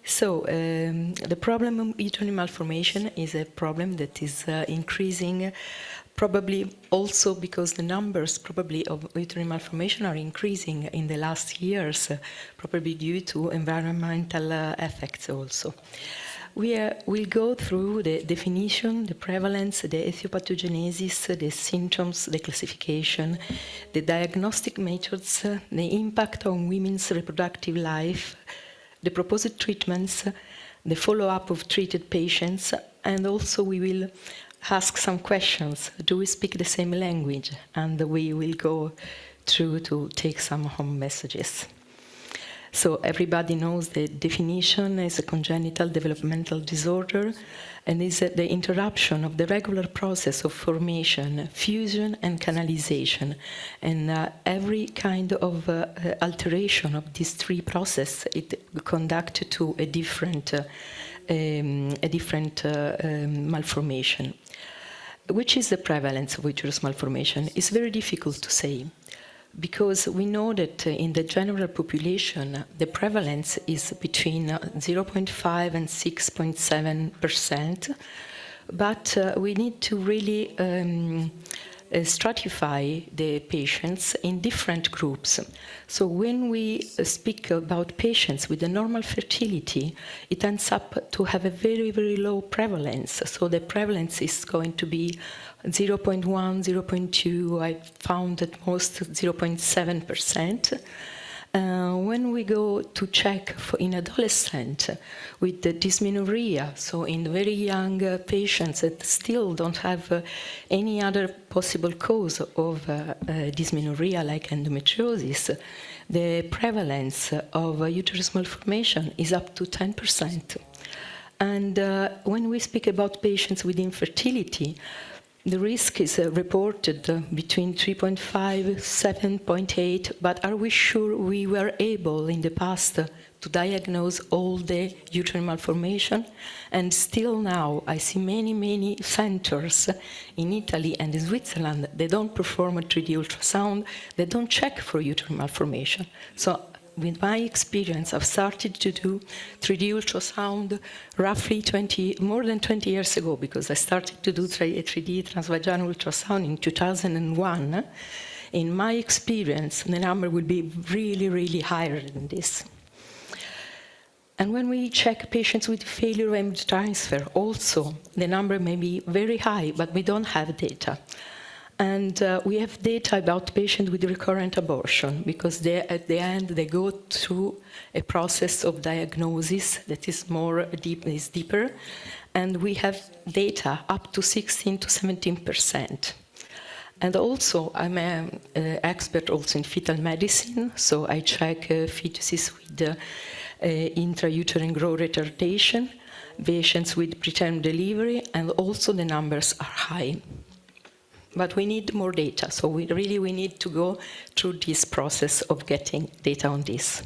The problem of uterine malformation is a problem that is increasing, probably also because the numbers probably of uterine malformation are increasing in the last years, probably due to environmental effects also. We'll go through the definition, the prevalence, the etiopathogenesis, the symptoms, the classification, the diagnostic methods, the impact on women's reproductive life, the proposed treatments, the follow-up of treated patients, and also we will ask some questions. Do we speak the same language? And we will go through to take some home messages. So everybody knows the definition is a congenital developmental disorder and is the interruption of the regular process of formation, fusion and canalization. And every kind of alteration of these three processes, it conducts to a different malformation. Which is the prevalence of uterus malformation? It's very difficult to say, because we know that in the general population, the prevalence is between 0.5 and 6.7%, but we need to really stratify the patients in different groups. So when we speak about patients with a normal fertility, it ends up to have a very, very low prevalence. So the prevalence is going to be 0.1, 0.2, I found at most 0.7%. When we go to check in adolescent with the dysmenorrhea, so in very young patients that still don't have any other possible cause of dysmenorrhea like endometriosis, the prevalence of uterus malformation is up to 10%. And when we speak about patients with infertility, the risk is reported between 3.5, 7.8, but are we sure we were able in the past to diagnose all the uterine malformation? And still now, I see many centers in Italy and in Switzerland, they don't perform a 3D ultrasound, they don't check for uterine malformation. So with my experience, I've started to do 3D ultrasound roughly more than 20 years ago, because I started to do 3D transvaginal ultrasound in 2001. In my experience, the number will be really, really higher than this. And when we check patients with failure of embryo transfer, also the number may be very high, but we don't have data. And we have data about patients with recurrent abortion, because at the end they go through a process of diagnosis that is deeper, and we have data up to 16 to 17%. And also, I'm an expert also in fetal medicine, so I check fetuses with intrauterine growth retardation, patients with preterm delivery, and also the numbers are high. But we need more data, so we need to go through this process of getting data on this.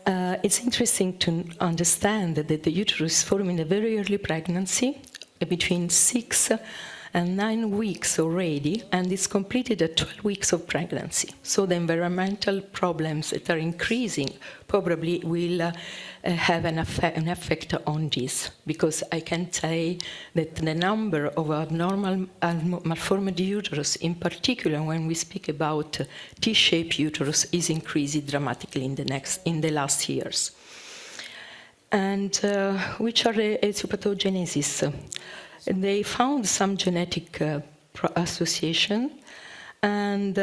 It's interesting to understand that the uterus formed in a very early pregnancy, between 6 and 9 weeks already, and it's completed at 12 weeks of pregnancy. So the environmental problems that are increasing probably will have an effect on this, because I can say that the number of abnormal malformed uterus, in particular when we speak about T-shaped uterus, is increasing dramatically in the last years. And which are the etiopathogenesis? They found some genetic association, and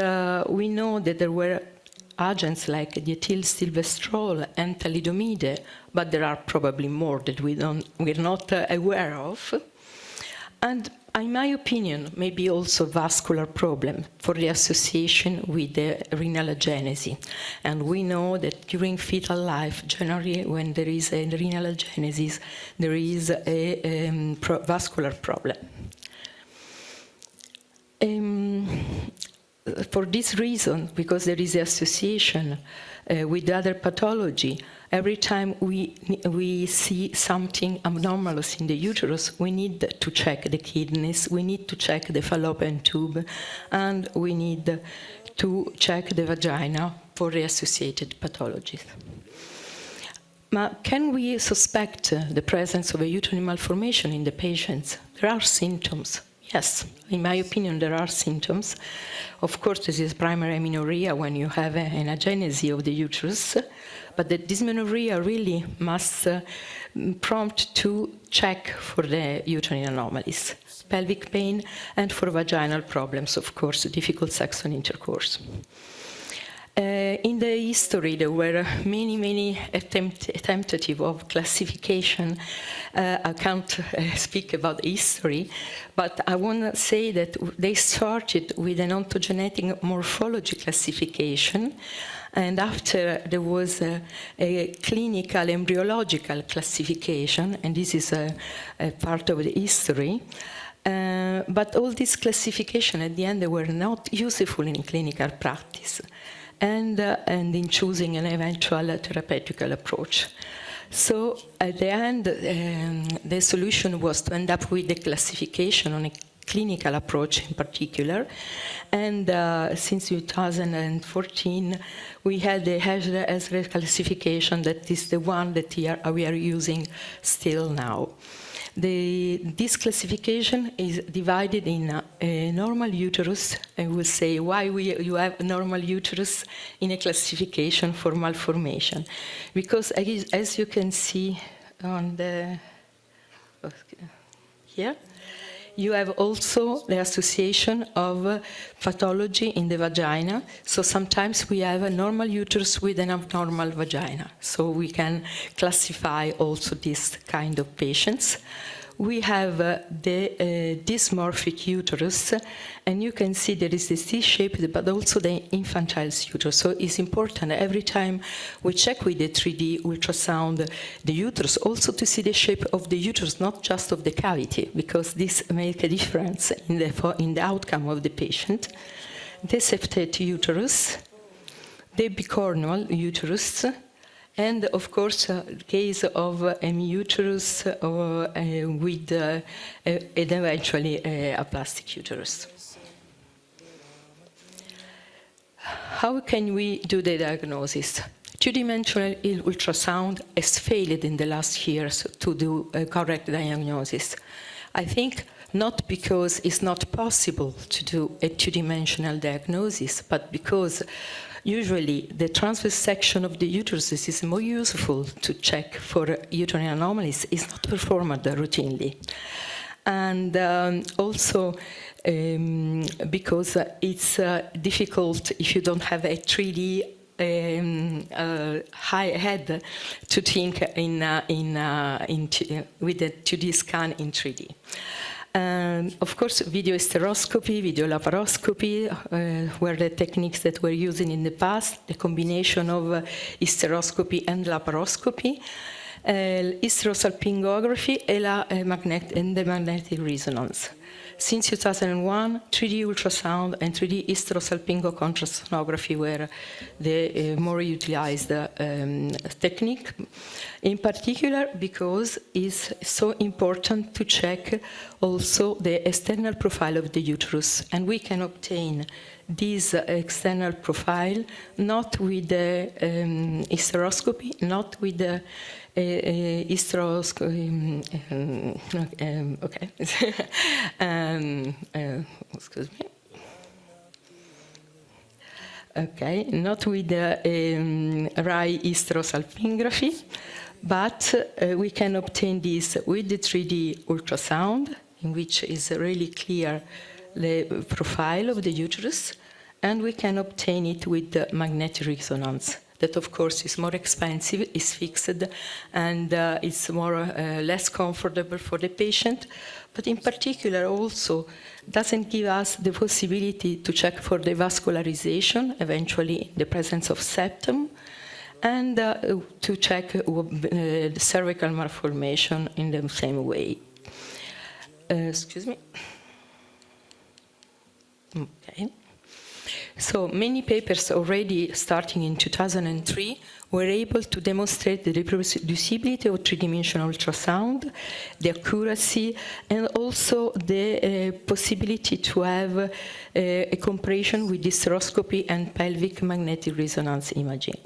we know that there were agents like diethylstilbestrol and thalidomide, but there are probably more that we're not aware of. And in my opinion, maybe also vascular problem for the association with the renal agenesis. And we know that during fetal life, generally when there is a renal agenesis, there is a vascular problem. For this reason, because there is an association with other pathology, every time we see something anomalous in the uterus, we need to check the kidneys, we need to check the fallopian tube, and we need to check the vagina for the associated pathologies. Can we suspect the presence of a uterine malformation in the patients? There are symptoms. Yes, in my opinion, there are symptoms. Of course, this is primary amenorrhea when you have an agenesis of the uterus, but the dysmenorrhea really must prompt to check for the uterine anomalies, pelvic pain, and for vaginal problems, of course, difficult sex and intercourse. In the history, there were many tentative of classification. I can't speak about history, but I want to say that they started with an ontogenetic morphology classification, and after there was a clinical embryological classification, and this is a part of the history. But all this classification, at the end, they were not useful in clinical practice. And in choosing an eventual therapeutical approach. So at the end, the solution was to end up with the classification on a clinical approach in particular. And since 2014, we had the HESRA classification that is the one that we are using still now. This classification is divided in a normal uterus, and we'll say why you have a normal uterus in a classification for malformation. Because as you can see on the here, you have also the association of pathology in the vagina. So sometimes we have a normal uterus with an abnormal vagina. So we can classify also this kind of patients. We have the dysmorphic uterus, and you can see there is this C-shaped, but also the infantile uterus. So it's important every time we check with the 3D ultrasound the uterus, also to see the shape of the uterus, not just of the cavity, because this makes a difference in the outcome of the patient. The septate uterus, the bicornual uterus, and of course, case of uterus with and eventually a plastic uterus. How can we do the diagnosis? Two-dimensional ultrasound has failed in the last years to do a correct diagnosis. I think not because it's not possible to do a two-dimensional diagnosis, but because usually the transverse section of the uterus is more useful to check for uterine anomalies, is not performed routinely. And also because it's difficult if you don't have a 3D high head to think with a 2D scan in 3D. Of course, video hysteroscopy, video laparoscopy were the techniques that were used in the past, the combination of hysteroscopy and laparoscopy, hysterosalpingography and the magnetic resonance. Since 2001, 3D ultrasound and 3D hysterosalpingo contrast sonography were the more utilized technique, in particular because it's so important to check also the external profile of the uterus, and we can obtain this external profile not with the hysteroscopy, not with the hysteroscopy, okay, excuse me. Okay, not with the Rai hysterosalpingography, but we can obtain this with the 3D ultrasound, in which is really clear the profile of the uterus, and we can obtain it with the magnetic resonance. That, of course, is more expensive, is fixed, and it's less comfortable for the patient, but in particular also doesn't give us the possibility to check for the vascularization, eventually in the presence of septum, and to check the cervical malformation in the same way. Excuse me. Okay. So many papers already starting in 2003 were able to demonstrate the reproducibility of three-dimensional ultrasound, the accuracy, and also the possibility to have a comparison with hysteroscopy and pelvic magnetic resonance imaging.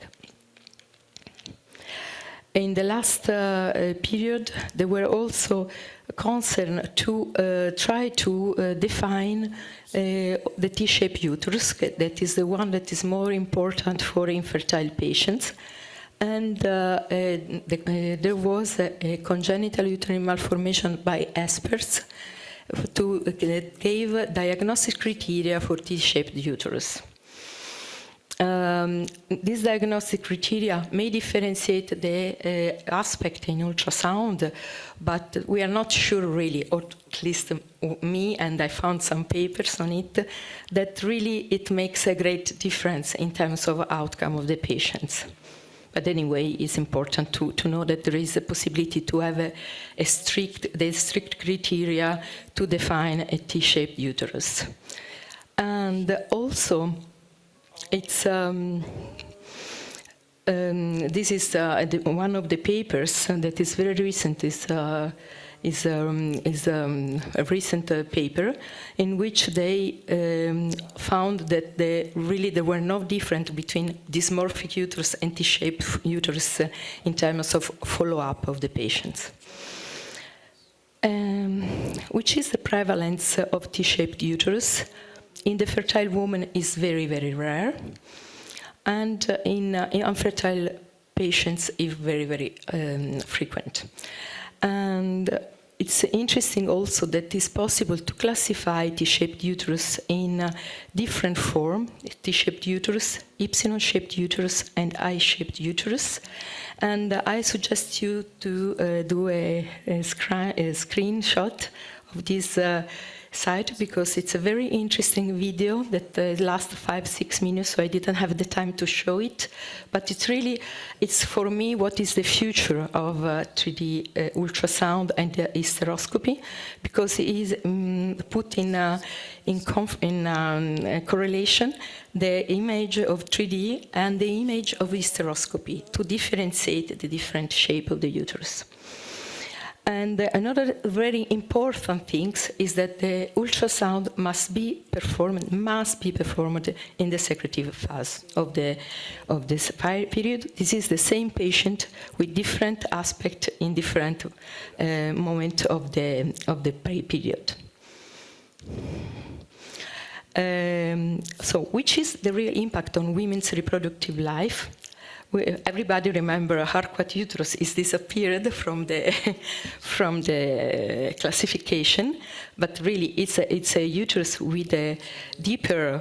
In the last period, there were also concern to try to define the T-shaped uterus, that is the one that is more important for infertile patients. And there was a congenital uterine malformation by experts to give diagnostic criteria for T-shaped uterus. These diagnostic criteria may differentiate the aspect in ultrasound, but we are not sure really, or at least me, and I found some papers on it, that really it makes a great difference in terms of outcome of the patients. But anyway, it's important to know that there is a possibility to have the strict criteria to define a T-shaped uterus. And also, it's this is one of the papers that is very recent. Is a recent paper in which they found that really there were no difference between dysmorphic uterus and T-shaped uterus in terms of follow-up of the patients. Which is the prevalence of T-shaped uterus? In the fertile woman is very, very rare, and in infertile patients is very, very frequent. And it's interesting also that it's possible to classify T-shaped uterus in different forms: T-shaped uterus, Y-shaped uterus, and I-shaped uterus. And I suggest you to do a screenshot of this site, because it's a very interesting video that lasts 5-6 minutes, so I didn't have the time to show it. But it's for me what is the future of 3D ultrasound and hysteroscopy, because it is put in correlation the image of 3D and the image of hysteroscopy to differentiate the different shape of the uterus. And another very important thing is that the ultrasound must be performed in the secretive phase of this period. This is the same patient with different aspects in different moments of the period. So, which is the real impact on women's reproductive life? Everybody remember Harquat uterus is disappeared from the classification, but really it's a uterus with a deeper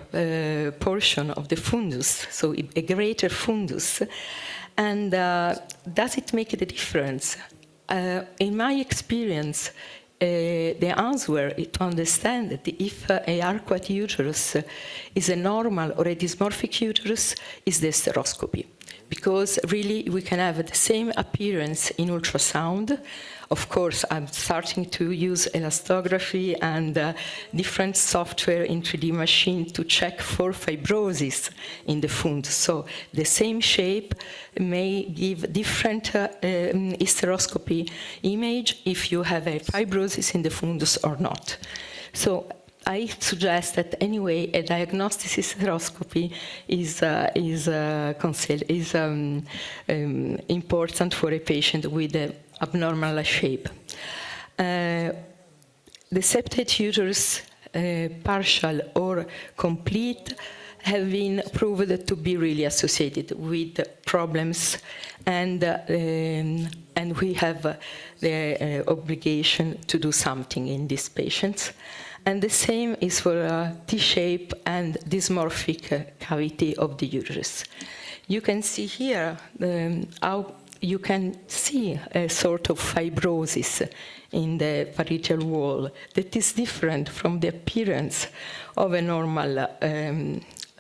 portion of the fundus, so a greater fundus. And does it make a difference? In my experience, the answer is to understand that if a Harquat uterus is a normal or a dysmorphic uterus, is the hysteroscopy. Because really we can have the same appearance in ultrasound. Of course, I'm starting to use elastography and different software in 3D machine to check for fibrosis in the fundus. So the same shape may give different hysteroscopy image if you have a fibrosis in the fundus or not. So I suggest that anyway a diagnostic hysteroscopy is important for a patient with an abnormal shape. The septate uterus, partial or complete, have been proved to be really associated with problems, and we have the obligation to do something in these patients. And the same is for T-shape and dysmorphic cavity of the uterus. You can see here how you can see a sort of fibrosis in the parietal wall that is different from the appearance of a normal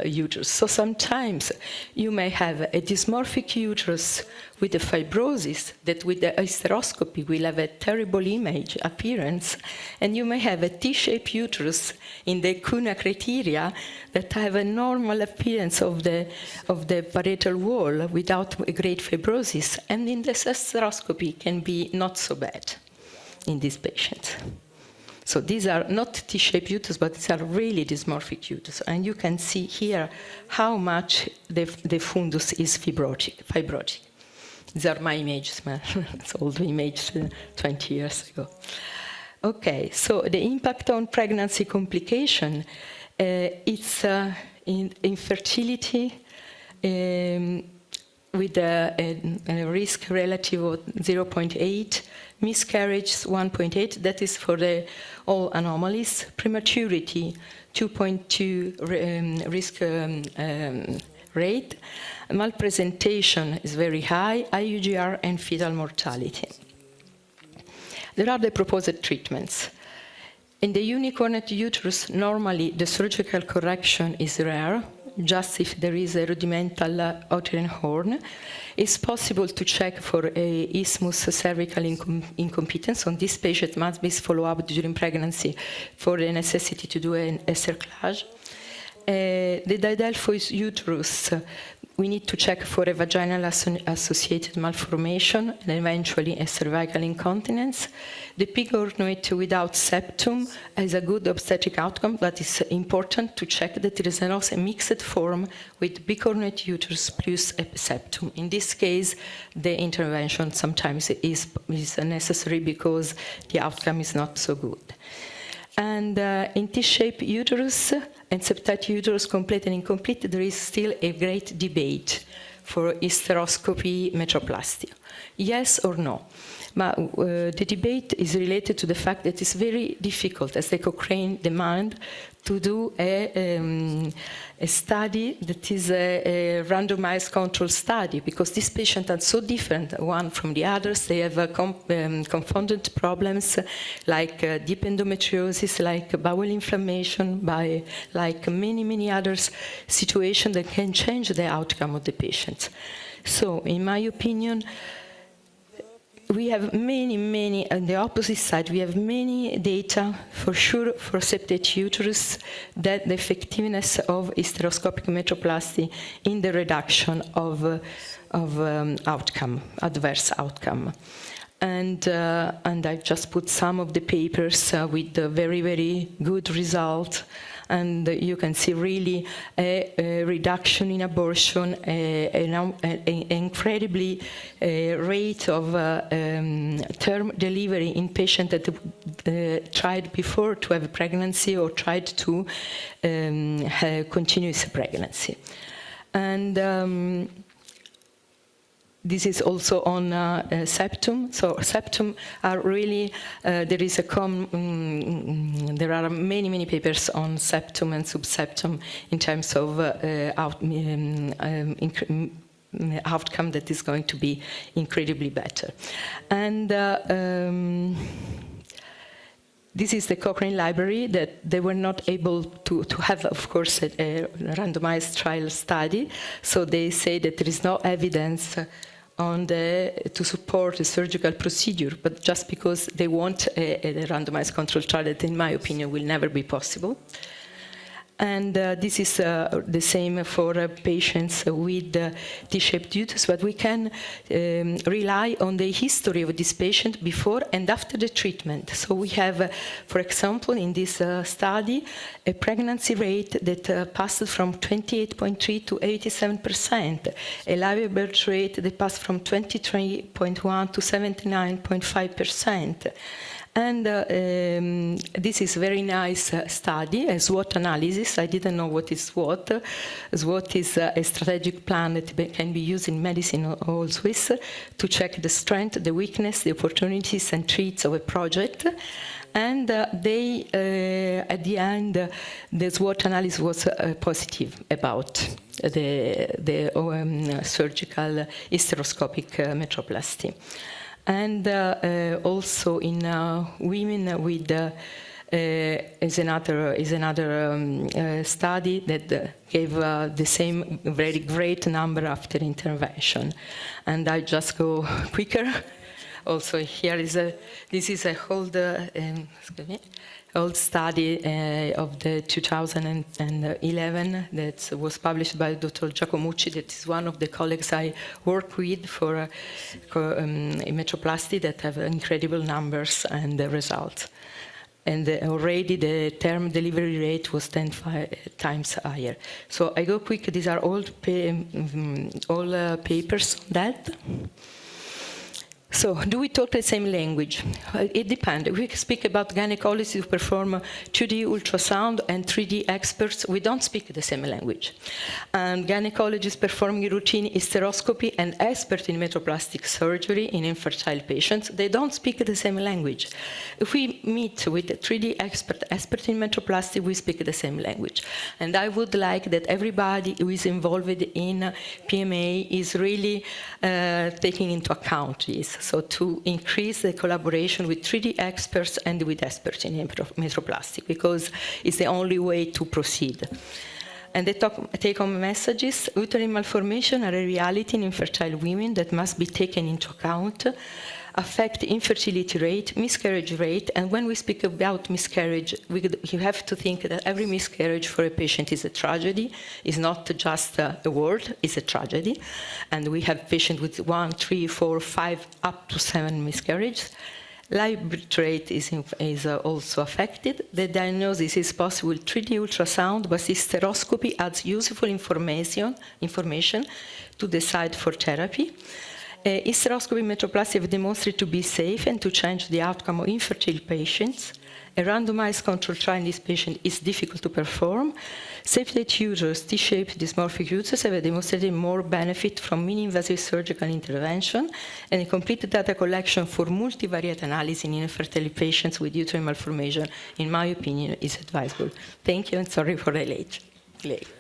uterus. So sometimes you may have a dysmorphic uterus with a fibrosis that with the hysteroscopy will have a terrible image appearance, and you may have a T-shaped uterus in the Kuna criteria that have a normal appearance of the parietal wall without a great fibrosis, and in the hysteroscopy can be not so bad in these patients. So these are not T-shaped uterus, but these are really dysmorphic uterus. And you can see here how much the fundus is fibrotic. These are my images, man. It's old image 20 years ago. Okay, so the impact on pregnancy complication, it's infertility with a risk relative of 0.8, miscarriage 1.8, that is for all anomalies, prematurity 2.2 risk rate, malpresentation is very high, IUGR and fetal mortality. There are the proposed treatments. In the unicornate uterus, normally the surgical correction is rare, just if there is a rudimental uterine horn. It's possible to check for a isthmus cervical incompetence. On this patient must be followed up during pregnancy for the necessity to do an cerclage. The didelphous uterus, we need to check for a vaginal associated malformation and eventually a cervical incontinence. The pigornoid without septum has a good obstetric outcome, but it's important to check that there is not a mixed form with bicornuate uterus plus a septum. In this case, the intervention sometimes is necessary because the outcome is not so good. And in T-shaped uterus and septate uterus, complete and incomplete, there is still a great debate for hysteroscopy metroplasty. Yes or no? But the debate is related to the fact that it's very difficult, as the Cochrane demand, to do a study that is a randomized control study, because these patients are so different one from the others. They have confounded problems like deep endometriosis, like bowel inflammation, like many others situations that can change the outcome of the patient. So, in my opinion, we have many, on the opposite side, we have many data for sure for septate uterus that the effectiveness of hysteroscopic metroplasty in the reduction of outcome, adverse outcome. And I just put some of the papers with the very good result. And you can see really a reduction in abortion, an incredibly rate of term delivery in patients that tried before to have a pregnancy or tried to have continuous pregnancy. And this is also on septum. So septum are really, there are many papers on septum and subseptum in terms of outcome that is going to be incredibly better. And this is the Cochrane library that they were not able to have, of course, a randomized trial study. So they say that there is no evidence to support a surgical procedure, but just because they want a randomized control trial that, in my opinion, will never be possible. And this is the same for patients with T-shaped uterus, but we can rely on the history of this patient before and after the treatment. So we have, for example, in this study, a pregnancy rate that passed from 28.3 to 87%, a live birth rate that passed from 23.1 to 79.5%. And this is a very nice study, a SWOT analysis. I didn't know what is SWOT. SWOT is a strategic plan that can be used in medicine always to check the strength, the weakness, the opportunities and threats of a project. And they, at the end, the SWOT analysis was positive about the surgical hysteroscopic metroplasty. And also in women with is another study that gave the same very great number after intervention. And I just go quicker. Also, here is this is a old study of the 2011 that was published by Dr. Giacomucci. That is one of the colleagues I work with for metroplasty that have incredible numbers and the results. And already the term delivery rate was 10 times higher. So I go quick. These are all papers on that. So, do we talk the same language? It depends. We speak about gynecologists who perform 2D ultrasound and 3D experts. We don't speak the same language. And gynecologists performing routine hysteroscopy and expert in metaplastic surgery in infertile patients, they don't speak the same language. If we meet with a 3D expert in metaplastic, we speak the same language. And I would like that everybody who is involved in PMA is really taking into account this. So to increase the collaboration with 3D experts and with experts in metaplastic, because it's the only way to proceed. And the take-home messages: uterine malformation are a reality in infertile women that must be taken into account, affect infertility rate, miscarriage rate, and when we speak about miscarriage, you have to think that every miscarriage for a patient is a tragedy. It's not just a word, it's a tragedy. And we have patients with 1, 3, 4, 5, up to 7 miscarriages. Live birth rate is also affected. The diagnosis is possible with 3D ultrasound, but hysteroscopy adds useful information to decide for therapy. Hysteroscopy metaplasty have demonstrated to be safe and to change the outcome of infertile patients. A randomized control trial in this patient is difficult to perform. Septate uterus, T-shaped dysmorphic uterus have demonstrated more benefit from mini-invasive surgical intervention, and a complete data collection for multivariate analysis in infertile patients with uterine malformation, in my opinion, is advisable. Thank you, and sorry for the late.